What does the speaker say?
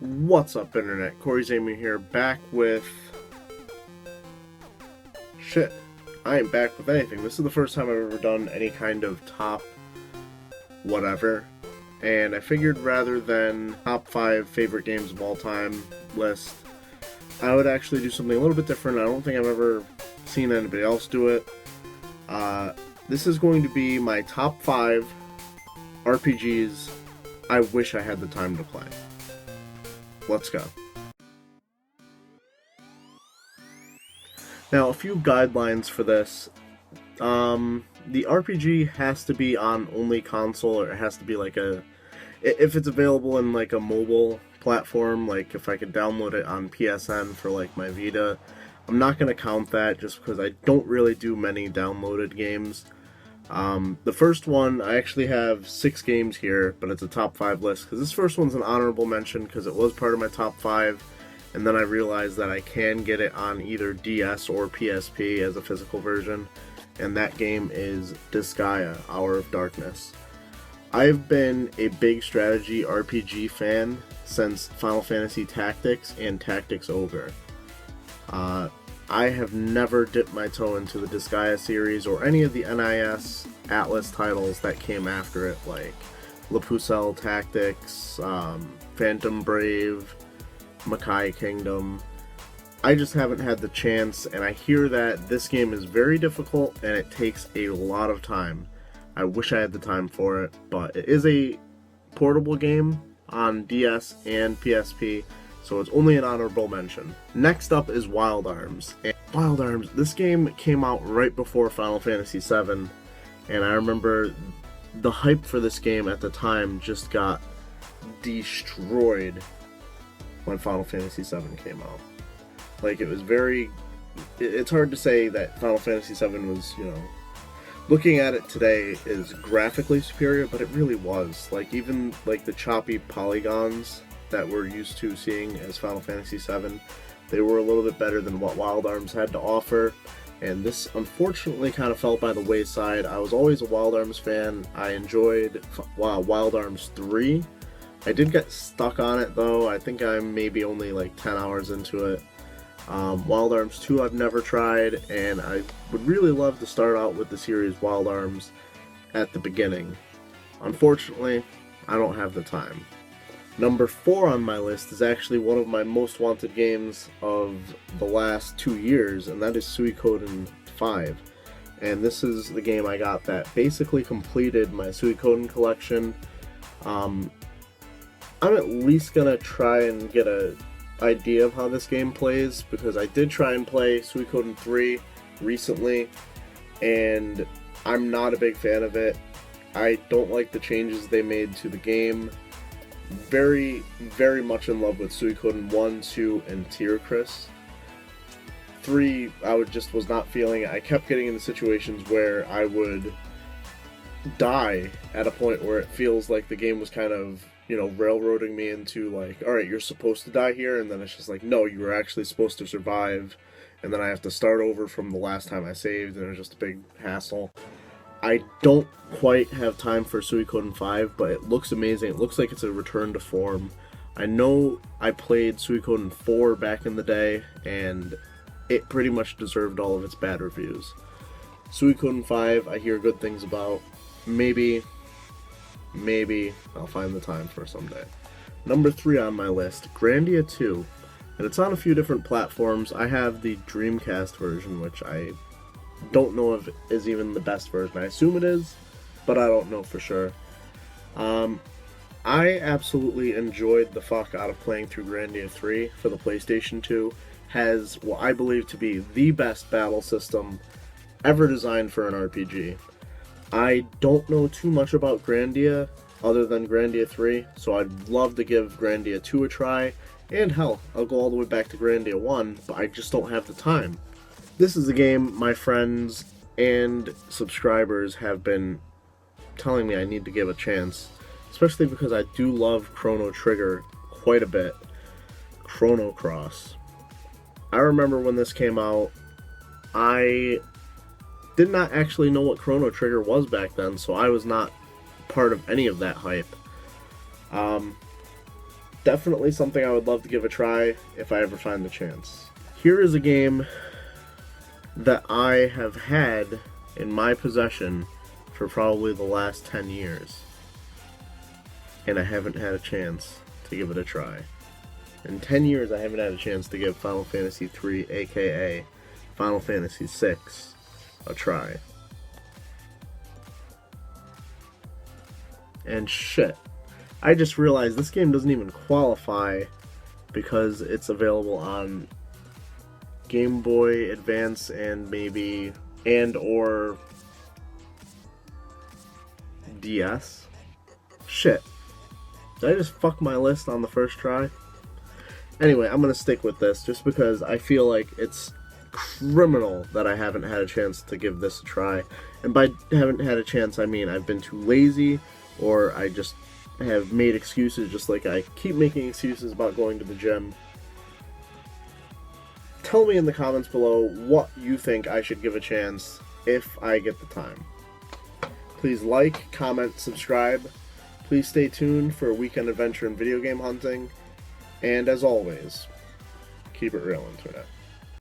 What's up, Internet? Corey Zamer here, back with... Shit, I ain't back with anything. This is the first time I've ever done any kind of top whatever, and I figured rather than top 5 favorite games of all time list, I would actually do something a little bit different. I don't think I've ever seen anybody else do it. This is going to be my top 5 RPGs I wish I had the time to play. Let's go. Now, a few guidelines for this. The RPG has to be on only console, or it has to be like if it's available in like a mobile platform, like if I could download it on PSN for like my Vita. I'm not going to count that just because I don't really do many downloaded games. The first one, I actually have 6 games here, but it's a top 5 list, because this first one's an honorable mention because it was part of my top 5, and then I realized that I can get it on either DS or PSP as a physical version, and that game is Disgaea: Hour of Darkness. I've been a big strategy RPG fan since Final Fantasy Tactics and Tactics Ogre. I have never dipped my toe into the Disgaea series or any of the NIS Atlas titles that came after it, like Le Pucelle Tactics, Phantom Brave, Makai Kingdom. I just haven't had the chance, and I hear that this game is very difficult and it takes a lot of time. I wish I had the time for it, but it is a portable game on DS and PSP, so it's only an honorable mention. Next up is Wild Arms. And Wild Arms, this game came out right before Final Fantasy VII, and I remember the hype for this game at the time just got destroyed when Final Fantasy VII came out. Like, it was it's hard to say that Final Fantasy VII was, looking at it today is graphically superior, but it really was. Like, even like the choppy polygons that we're used to seeing as Final Fantasy VII, they were a little bit better than what Wild Arms had to offer, and this unfortunately kind of fell by the wayside. I was always a Wild Arms fan. I enjoyed Wild Arms 3. I did get stuck on it though. I think I'm maybe only like 10 hours into it. Wild Arms 2 I've never tried, and I would really love to start out with the series Wild Arms at the beginning. Unfortunately, I don't have the time. Number 4 on my list is actually one of my most wanted games of the last 2 years, and that is Suikoden 5. And this is the game I got that basically completed my Suikoden collection. I'm at least gonna try and get an idea of how this game plays, because I did try and play Suikoden 3 recently, and I'm not a big fan of it. I don't like the changes they made to the game. Very, very much in love with Suikoden 1, 2, and Tierkris. 3, I was not feeling it. I kept getting into situations where I would die at a point where it feels like the game was kind of, railroading me into like, alright, you're supposed to die here, and then it's just like, no, you were actually supposed to survive, and then I have to start over from the last time I saved, and it was just a big hassle. I don't quite have time for Suikoden 5, but it looks amazing. It looks like it's a return to form. I know I played Suikoden 4 back in the day, and it pretty much deserved all of its bad reviews. Suikoden 5, I hear good things about. Maybe I'll find the time for someday. Number 3 on my list, Grandia 2. And it's on a few different platforms. I have the Dreamcast version, which I don't know if it is even the best version. I assume it is, but I don't know for sure. I absolutely enjoyed the fuck out of playing through Grandia 3 for the PlayStation 2. Has what I believe to be the best battle system ever designed for an RPG. I don't know too much about Grandia other than Grandia 3, so I'd love to give Grandia 2 a try, and hell, I'll go all the way back to Grandia 1, but I just don't have the time. This is a game my friends and subscribers have been telling me I need to give a chance, especially because I do love Chrono Trigger quite a bit. Chrono Cross. I remember when this came out, I did not actually know what Chrono Trigger was back then, so I was not part of any of that hype. definitely something I would love to give a try if I ever find the chance. Here is a game that I have had in my possession for probably the last 10 years, and I haven't had a chance to give it a try. In 10 years, I haven't had a chance to give Final Fantasy III, aka Final Fantasy VI, a try. And shit, I just realized this game doesn't even qualify because it's available on Game Boy Advance and or DS. Shit. Did I just fuck my list on the first try? Anyway, I'm gonna stick with this just because I feel like it's criminal that I haven't had a chance to give this a try. And by haven't had a chance, I mean I've been too lazy, or I just have made excuses, just like I keep making excuses about going to the gym. Tell me in the comments below what you think I should give a chance if I get the time. Please like, comment, subscribe. Please stay tuned for a weekend adventure in video game hunting. And as always, keep it real, Internet.